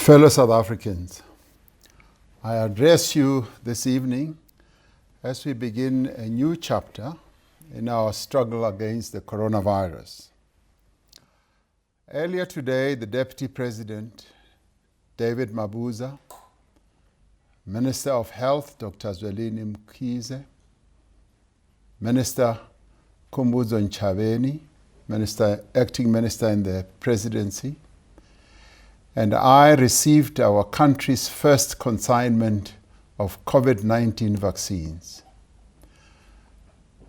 Fellow South Africans, I address you this evening as we begin a new chapter in our struggle against the coronavirus. Earlier today, the Deputy President, David Mabuza, Minister of Health, Dr. Zwelini Mkhize, Minister Khumbudzo Ntshavheni, Acting Minister in the Presidency, and I received our country's first consignment of COVID-19 vaccines.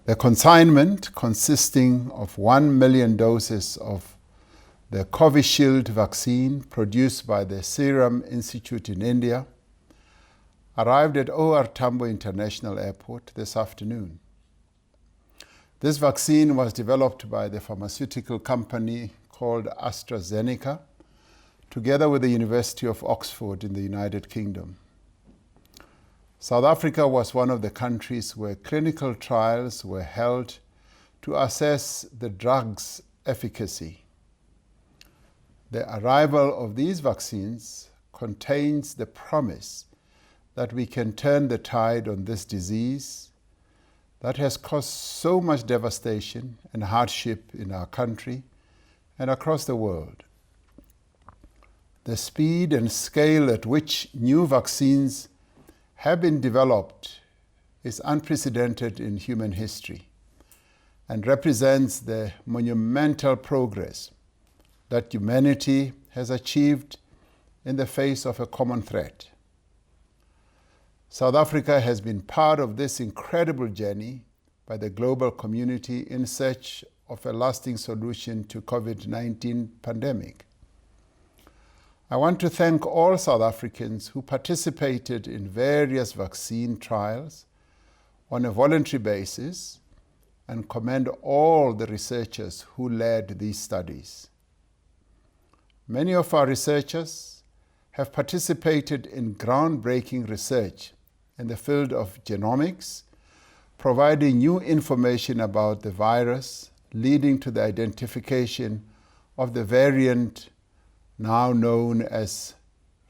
The consignment, consisting of 1 million doses of the Covishield vaccine produced by the Serum Institute in India, arrived at OR Tambo International Airport this afternoon. This vaccine was developed by the pharmaceutical company called AstraZeneca, together with the University of Oxford in the United Kingdom. South Africa was one of the countries where clinical trials were held to assess the drug's efficacy. The arrival of these vaccines contains the promise that we can turn the tide on this disease that has caused so much devastation and hardship in our country and across the world. The speed and scale at which new vaccines have been developed is unprecedented in human history and represents the monumental progress that humanity has achieved in the face of a common threat. South Africa has been part of this incredible journey by the global community in search of a lasting solution to COVID-19 pandemic. I want to thank all South Africans who participated in various vaccine trials on a voluntary basis and commend all the researchers who led these studies. Many of our researchers have participated in groundbreaking research in the field of genomics, providing new information about the virus, leading to the identification of the variant now known as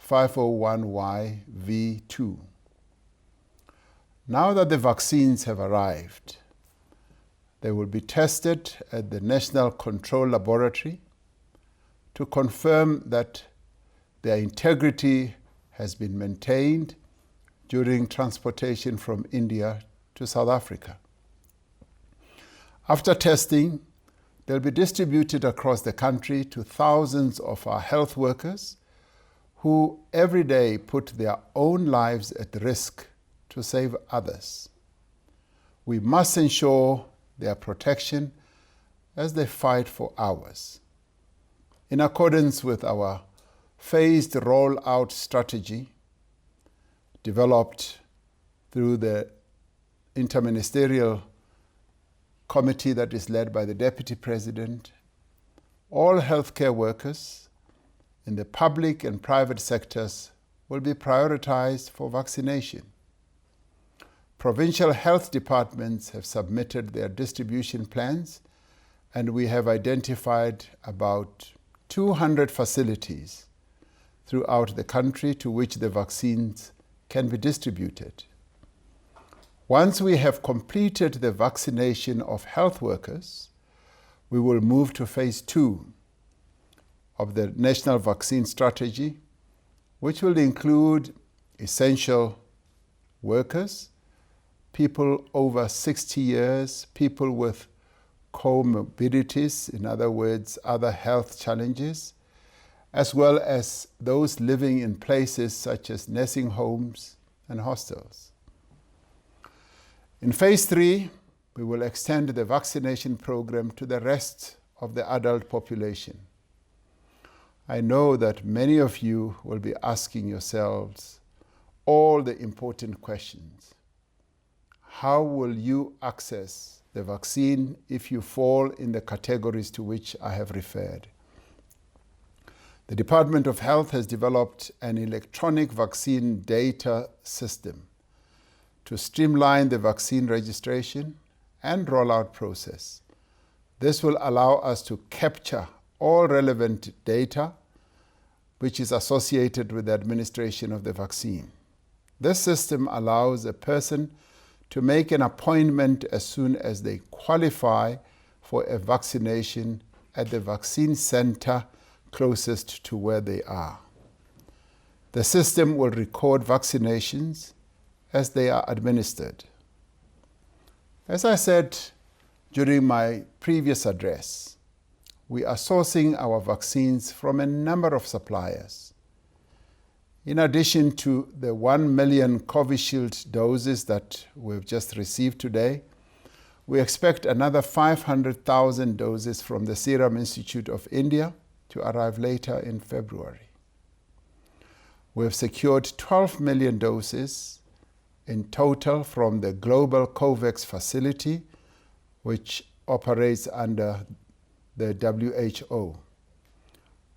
501YV2. Now that the vaccines have arrived, they will be tested at the National Control Laboratory to confirm that their integrity has been maintained during transportation from India to South Africa. After testing, they'll be distributed across the country to thousands of our health workers who every day put their own lives at risk to save others. We must ensure their protection as they fight for ours. In accordance with our phased rollout strategy developed through the interministerial committee that is led by the Deputy President, all healthcare workers in the public and private sectors will be prioritized for vaccination. Provincial health departments have submitted their distribution plans, and we have identified about 200 facilities throughout the country to which the vaccines can be distributed. Once we have completed the vaccination of health workers, we will move to phase 2 of the National Vaccine Strategy, which will include essential workers, people over 60 years, people with comorbidities, in other words, other health challenges, as well as those living in places such as nursing homes and hostels. In phase 3, we will extend the vaccination program to the rest of the adult population. I know that many of you will be asking yourselves all the important questions. How will you access the vaccine if you fall in the categories to which I have referred? The Department of Health has developed an electronic vaccine data system to streamline the vaccine registration and rollout process. This will allow us to capture all relevant data which is associated with the administration of the vaccine. This system allows a person to make an appointment as soon as they qualify for a vaccination at the vaccine center closest to where they are. The system will record vaccinations as they are administered. As I said during my previous address, we are sourcing our vaccines from a number of suppliers. In addition to the 1 million Covishield doses that we've just received today, we expect another 500,000 doses from the Serum Institute of India to arrive later in February. We have secured 12 million doses in total from the Global COVAX facility, which operates under the WHO,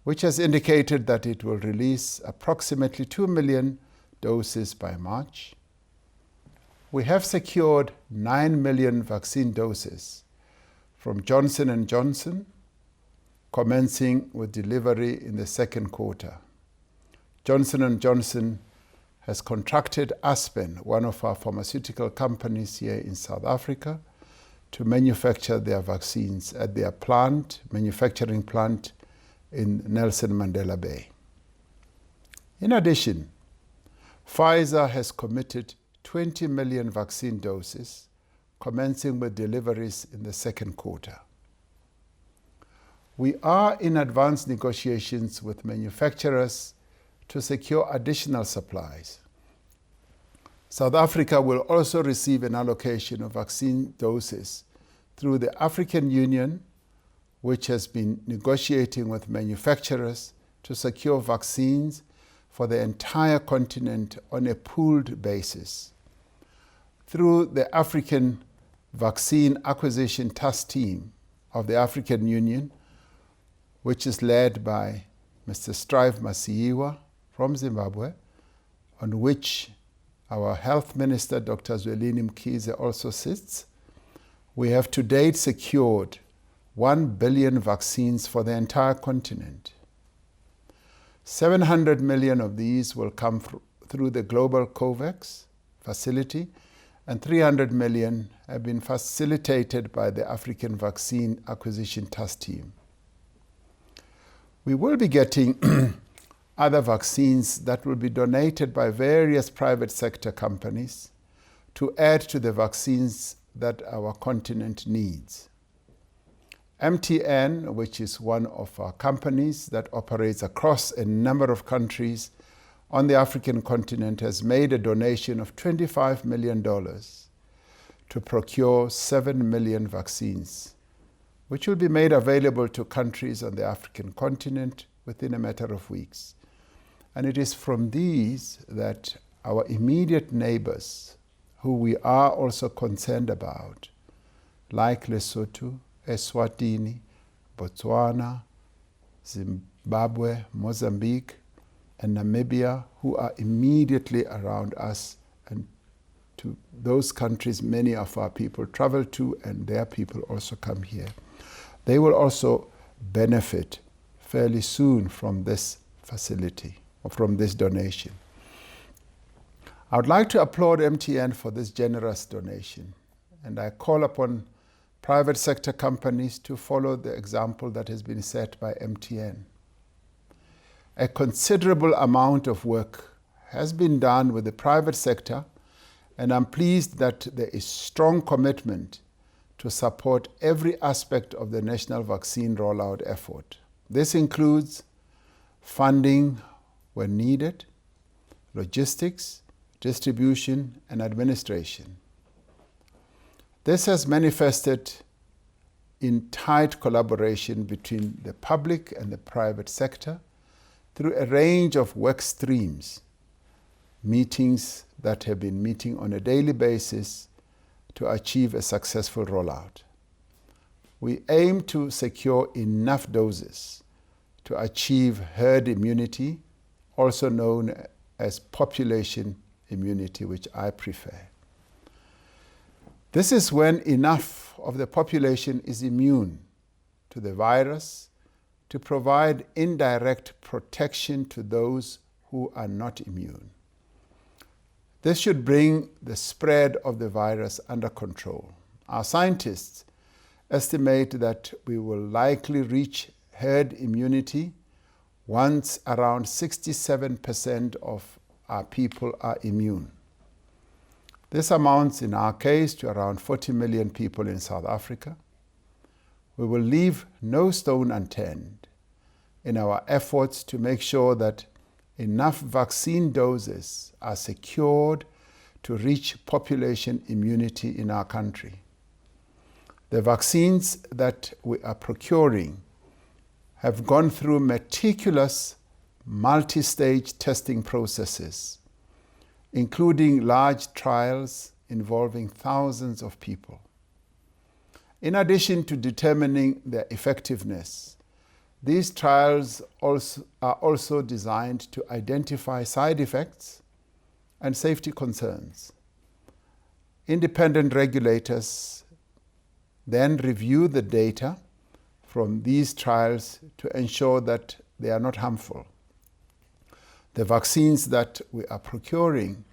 which has indicated that it will release approximately 2 million doses by March. We have secured 9 million vaccine doses from Johnson & Johnson, commencing with delivery in the second quarter. Johnson & Johnson has contracted Aspen, one of our pharmaceutical companies here in South Africa, to manufacture their vaccines at their manufacturing plant in Nelson Mandela Bay. In addition, Pfizer has committed 20 million vaccine doses, commencing with deliveries in the second quarter. We are in advanced negotiations with manufacturers to secure additional supplies. South Africa will also receive an allocation of vaccine doses through the African Union, which has been negotiating with manufacturers to secure vaccines for the entire continent on a pooled basis. Through the African Vaccine Acquisition Task Team of the African Union, which is led by Mr. Strive Masiyiwa from Zimbabwe, on which our Health Minister, Dr. Zwelini Mkhize, also sits, we have to date secured 1 billion vaccines for the entire continent. 700 million of these will come through the Global COVAX facility, and 300 million have been facilitated by the African Vaccine Acquisition Task Team. We will be getting other vaccines that will be donated by various private sector companies to add to the vaccines that our continent needs. MTN, which is one of our companies that operates across a number of countries on the African continent, has made a donation of $25 million to procure 7 million vaccines, which will be made available to countries on the African continent within a matter of weeks. And it is from these that our immediate neighbors, who we are also concerned about, like Lesotho, Eswatini, Botswana, Zimbabwe, Mozambique, and Namibia, who are immediately around us, and to those countries many of our people travel to, and their people also come here. They will also benefit fairly soon from this facility, or from this donation. I would like to applaud MTN for this generous donation, and I call upon private sector companies to follow the example that has been set by MTN. A considerable amount of work has been done with the private sector, and I'm pleased that there is strong commitment to support every aspect of the national vaccine rollout effort. This includes funding when needed, logistics, distribution, and administration. This has manifested in tight collaboration between the public and the private sector through a range of work streams, meetings that have been meeting on a daily basis to achieve a successful rollout. We aim to secure enough doses to achieve herd immunity, also known as population immunity, which I prefer. This is when enough of the population is immune to the virus to provide indirect protection to those who are not immune. This should bring the spread of the virus under control. Our scientists estimate that we will likely reach herd immunity once around 67% of our people are immune. This amounts, in our case, to around 40 million people in South Africa. We will leave no stone unturned in our efforts to make sure that enough vaccine doses are secured to reach population immunity in our country. The vaccines that we are procuring have gone through meticulous multi-stage testing processes, including large trials involving thousands of people. In addition to determining their effectiveness, these trials are also designed to identify side effects and safety concerns. Independent regulators then review the data from these trials to ensure that they are not harmful. The vaccines that we are procuring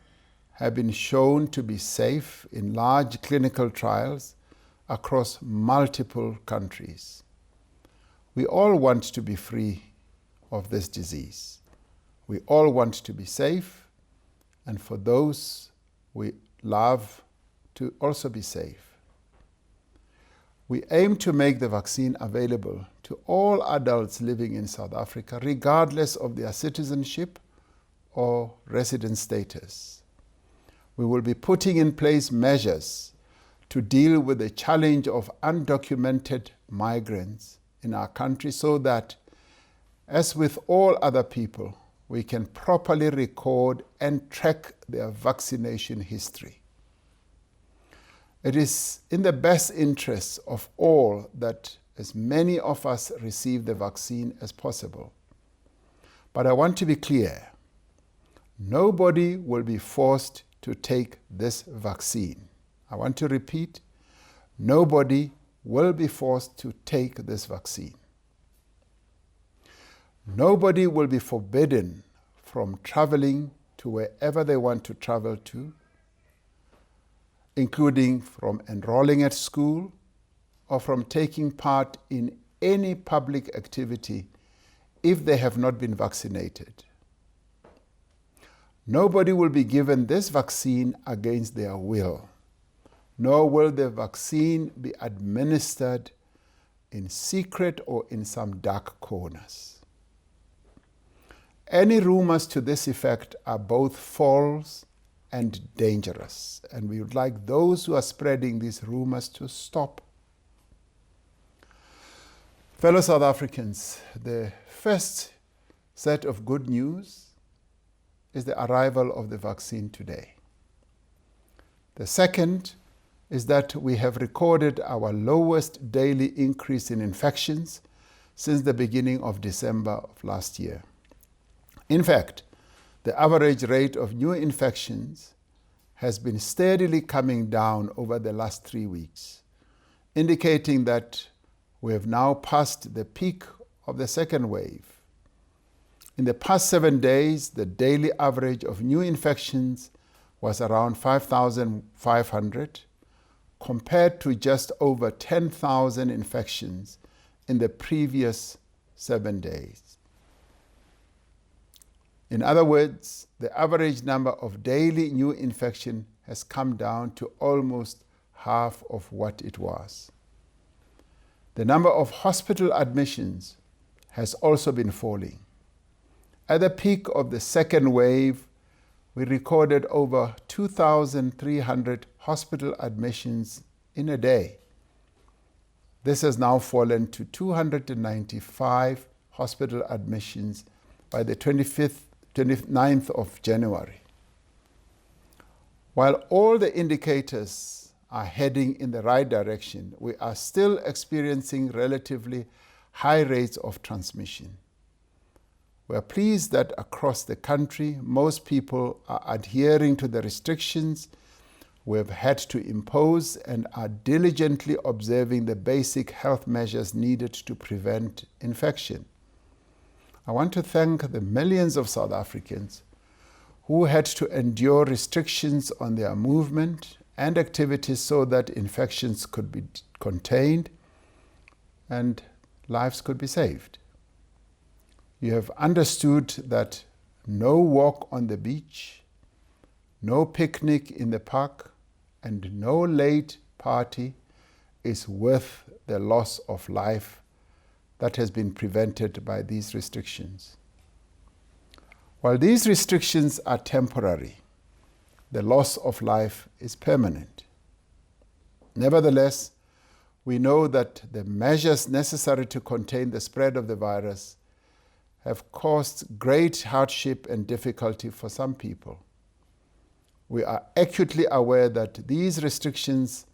have been shown to be safe in large clinical trials across multiple countries. We all want to be free of this disease. We all want to be safe, and for those we love to also be safe. We aim to make the vaccine available to all adults living in South Africa, regardless of their citizenship or resident status. We will be putting in place measures to deal with the challenge of undocumented migrants in our country so that, as with all other people, we can properly record and track their vaccination history. It is in the best interests of all that as many of us receive the vaccine as possible. But I want to be clear, nobody will be forced to take this vaccine. I want to repeat, nobody will be forced to take this vaccine. Nobody will be forbidden from traveling to wherever they want to travel to, including from enrolling at school or from taking part in any public activity if they have not been vaccinated. Nobody will be given this vaccine against their will, nor will the vaccine be administered in secret or in some dark corners. Any rumors to this effect are both false and dangerous, and we would like those who are spreading these rumors to stop. Fellow South Africans, the first set of good news is the arrival of the vaccine today. The second is that we have recorded our lowest daily increase in infections since the beginning of December of last year. In fact, the average rate of new infections has been steadily coming down over the last 3 weeks, indicating that we have now passed the peak of the second wave. In the past 7 days, the daily average of new infections was around 5,500, compared to just over 10,000 infections in the previous 7 days. In other words, the average number of daily new infection has come down to almost half of what it was. The number of hospital admissions has also been falling. At the peak of the second wave, we recorded over 2,300 hospital admissions in a day. This has now fallen to 295 hospital admissions by the 29th of January. While all the indicators are heading in the right direction, we are still experiencing relatively high rates of transmission. We are pleased that across the country, most people are adhering to the restrictions we have had to impose and are diligently observing the basic health measures needed to prevent infection. I want to thank the millions of South Africans who had to endure restrictions on their movement and activities so that infections could be contained and lives could be saved. You have understood that no walk on the beach, no picnic in the park, and no late party is worth the loss of life that has been prevented by these restrictions. While these restrictions are temporary, the loss of life is permanent. Nevertheless, we know that the measures necessary to contain the spread of the virus have caused great hardship and difficulty for some people. We are acutely aware that these restrictions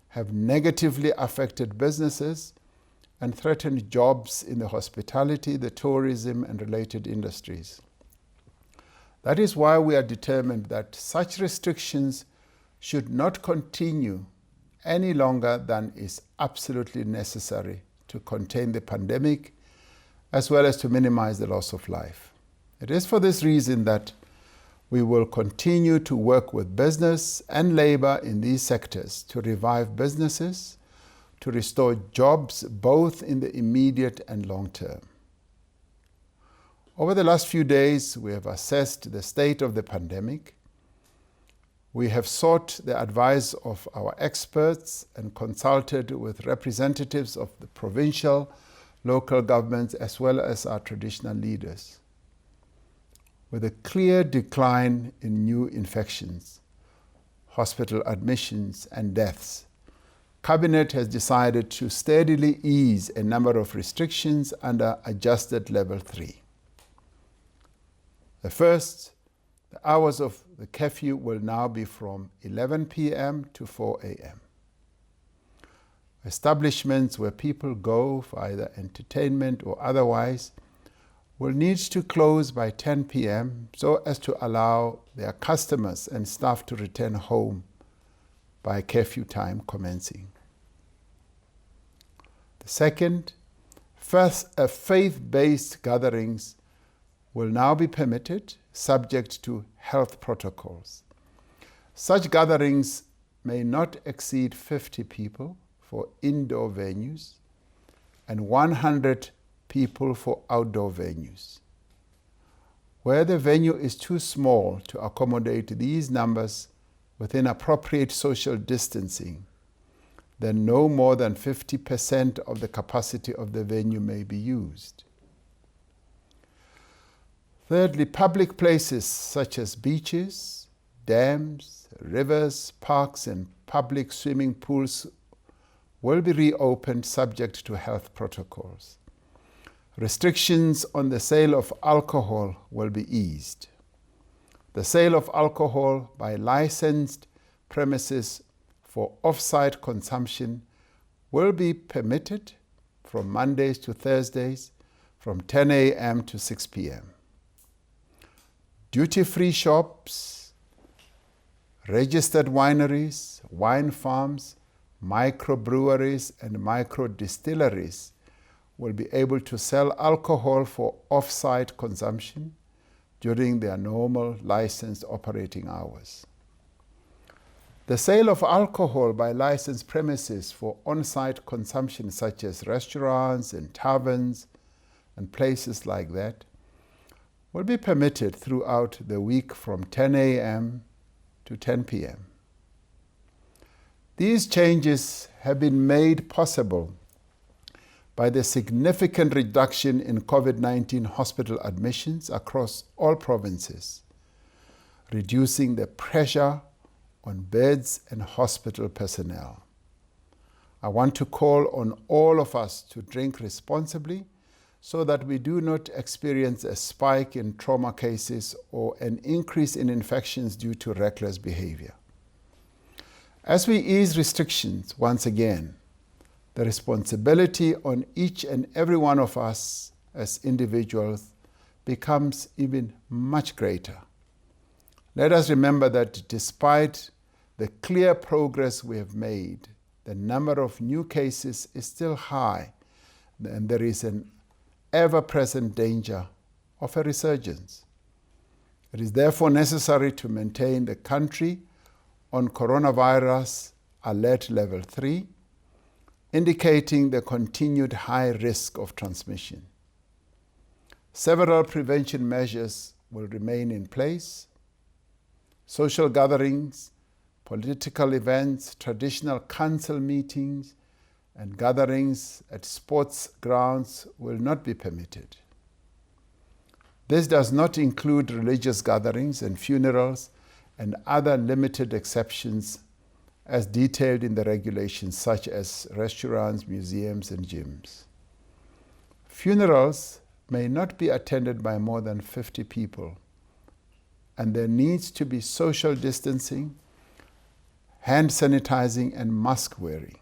have negatively affected businesses and threatened jobs in the hospitality, the tourism, and related industries. That is why we are determined that such restrictions should not continue any longer than is absolutely necessary to contain the pandemic, as well as to minimize the loss of life. It is for this reason that we will continue to work with business and labor in these sectors to revive businesses, to restore jobs both in the immediate and long term. Over the last few days, we have assessed the state of the pandemic. We have sought the advice of our experts and consulted with representatives of the provincial, local governments, as well as our traditional leaders. With a clear decline in new infections, hospital admissions, and deaths, Cabinet has decided to steadily ease a number of restrictions under adjusted level 3. The first, the hours of the curfew will now be from 11 p.m. to 4 a.m. Establishments where people go for either entertainment or otherwise will need to close by 10 p.m. so as to allow their customers and staff to return home by curfew time commencing. The second, faith-based gatherings will now be permitted, subject to health protocols. Such gatherings may not exceed 50 people for indoor venues and 100 people for outdoor venues. Where the venue is too small to accommodate these numbers within appropriate social distancing, then no more than 50% of the capacity of the venue may be used. Thirdly, public places such as beaches, dams, rivers, parks, and public swimming pools will be reopened subject to health protocols. Restrictions on the sale of alcohol will be eased. The sale of alcohol by licensed premises for off-site consumption will be permitted from Mondays to Thursdays from 10 a.m. to 6 p.m. Duty-free shops, registered wineries, wine farms, microbreweries, and micro-distilleries will be able to sell alcohol for off-site consumption during their normal licensed operating hours. The sale of alcohol by licensed premises for on-site consumption, such as restaurants and taverns and places like that, will be permitted throughout the week from 10 a.m. to 10 p.m. These changes have been made possible by the significant reduction in COVID-19 hospital admissions across all provinces, reducing the pressure on beds and hospital personnel. I want to call on all of us to drink responsibly so that we do not experience a spike in trauma cases or an increase in infections due to reckless behavior. As we ease restrictions once again, the responsibility on each and every one of us as individuals becomes even much greater. Let us remember that despite the clear progress we have made, the number of new cases is still high, and there is an ever-present danger of a resurgence. It is therefore necessary to maintain the country on coronavirus alert level 3, indicating the continued high risk of transmission. Several prevention measures will remain in place. Social gatherings, political events, traditional council meetings, and gatherings at sports grounds will not be permitted. This does not include religious gatherings and funerals and other limited exceptions as detailed in the regulations, such as restaurants, museums, and gyms. Funerals may not be attended by more than 50 people, and there needs to be social distancing, hand sanitizing, and mask wearing.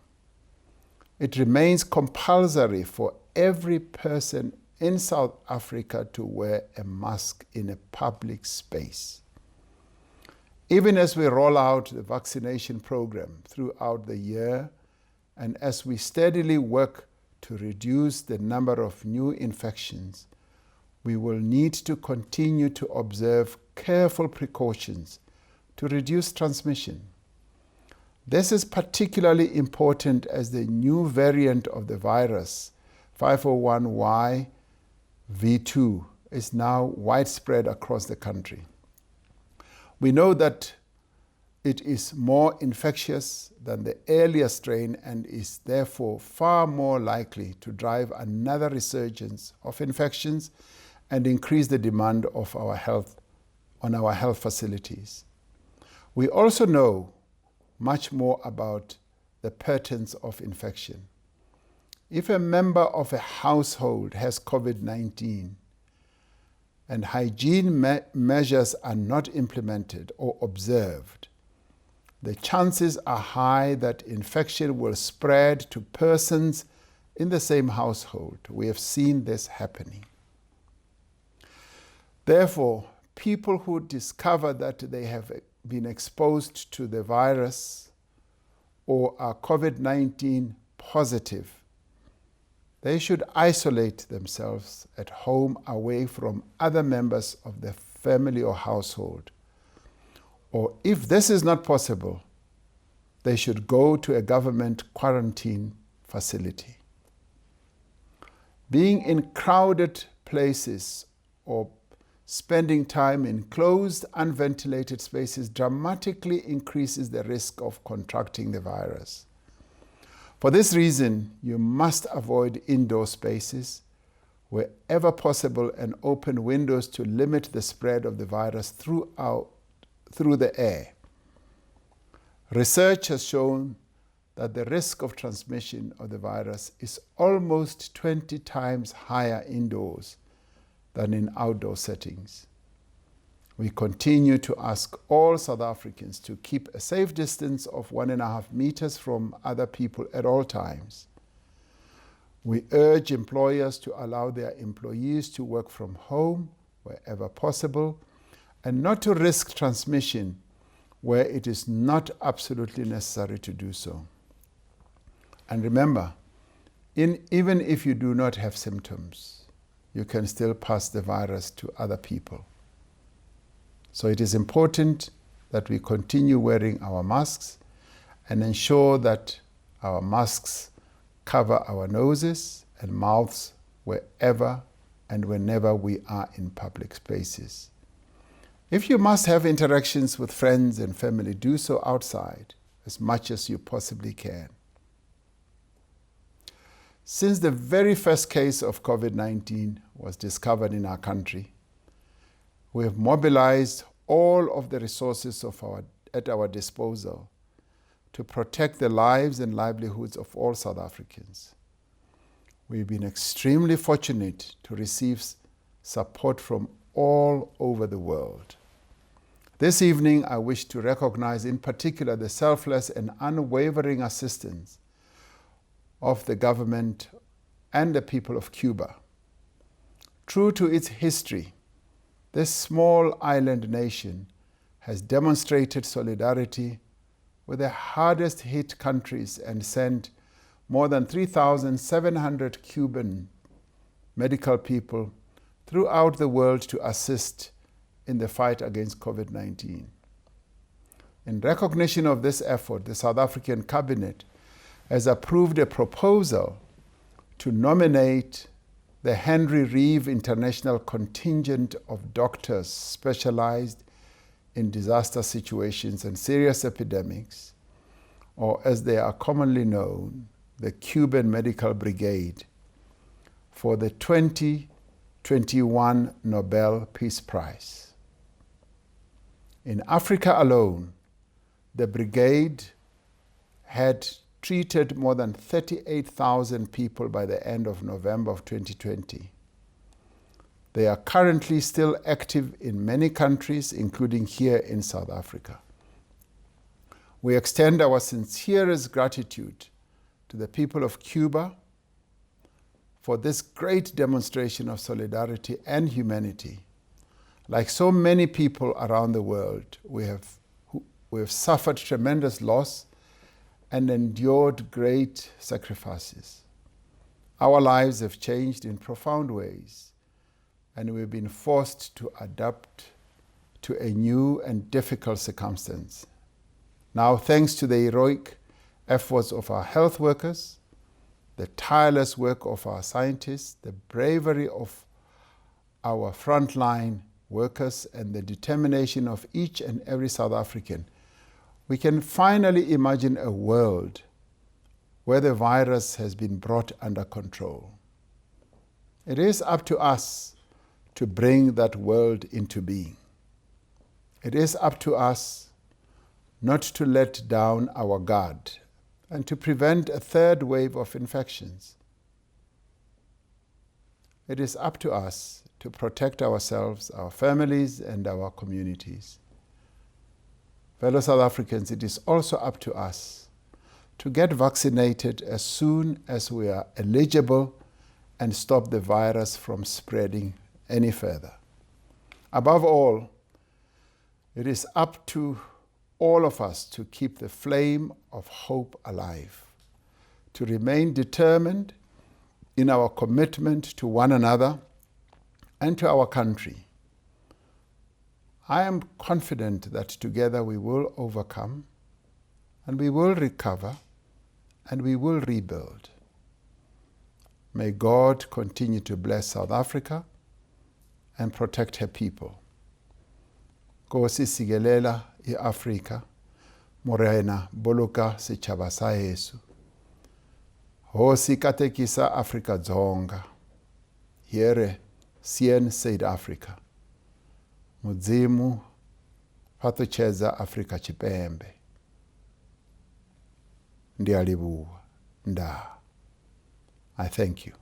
It remains compulsory for every person in South Africa to wear a mask in a public space. Even as we roll out the vaccination program throughout the year, and as we steadily work to reduce the number of new infections, we will need to continue to observe careful precautions to reduce transmission. This is particularly important as the new variant of the virus, 501Y-V2, is now widespread across the country. We know that it is more infectious than the earlier strain and is therefore far more likely to drive another resurgence of infections and increase the demand of our health facilities. We also know much more about the patterns of infection. If a member of a household has COVID-19 and hygiene measures are not implemented or observed, the chances are high that infection will spread to persons in the same household. We have seen this happening. Therefore, people who discover that they have been exposed to the virus or are COVID-19 positive, they should isolate themselves at home away from other members of the family or household. Or if this is not possible, they should go to a government quarantine facility. Being in crowded places or spending time in closed, unventilated spaces dramatically increases the risk of contracting the virus. For this reason, you must avoid indoor spaces wherever possible and open windows to limit the spread of the virus through the air. Research has shown that the risk of transmission of the virus is almost 20 times higher indoors than in outdoor settings. We continue to ask all South Africans to keep a safe distance of 1.5 meters from other people at all times. We urge employers to allow their employees to work from home wherever possible and not to risk transmission where it is not absolutely necessary to do so. And remember, even if you do not have symptoms, you can still pass the virus to other people. So it is important that we continue wearing our masks and ensure that our masks cover our noses and mouths wherever and whenever we are in public spaces. If you must have interactions with friends and family, do so outside as much as you possibly can. Since the very first case of COVID-19 was discovered in our country, we have mobilized all of the resources at our disposal to protect the lives and livelihoods of all South Africans. We've been extremely fortunate to receive support from all over the world. This evening, I wish to recognize in particular the selfless and unwavering assistance of the government and the people of Cuba. True to its history, this small island nation has demonstrated solidarity with the hardest hit countries and sent more than 3,700 Cuban medical people throughout the world to assist in the fight against COVID-19. In recognition of this effort, the South African Cabinet has approved a proposal to nominate the Henry Reeve International Contingent of Doctors specialized in disaster situations and serious epidemics, or as they are commonly known, the Cuban Medical Brigade, for the 2021 Nobel Peace Prize. In Africa alone, the brigade had treated more than 38,000 people by the end of November of 2020. They are currently still active in many countries, including here in South Africa. We extend our sincerest gratitude to the people of Cuba for this great demonstration of solidarity and humanity. Like so many people around the world, we have suffered tremendous loss and endured great sacrifices. Our lives have changed in profound ways, and we've been forced to adapt to a new and difficult circumstance. Now, thanks to the heroic efforts of our health workers, the tireless work of our scientists, the bravery of our frontline workers, and the determination of each and every South African, we can finally imagine a world where the virus has been brought under control. It is up to us to bring that world into being. It is up to us not to let down our guard and to prevent a third wave of infections. It is up to us to protect ourselves, our families, and our communities. Fellow South Africans, it is also up to us to get vaccinated as soon as we are eligible and stop the virus from spreading any further. Above all, it is up to all of us to keep the flame of hope alive, to remain determined in our commitment to one another and to our country. I am confident that together we will overcome, and we will recover, and we will rebuild. May God continue to bless South Africa and protect her people. Nkosi sikelela iAfrika, Morena boloka setjhaba sa heso. Hosi katekisa Afrika Dzonga. Here sien Suid-Afrika. Mudzimu phathucheza Afrika Tshipembe. Ndiyalibuwa nda. I thank you.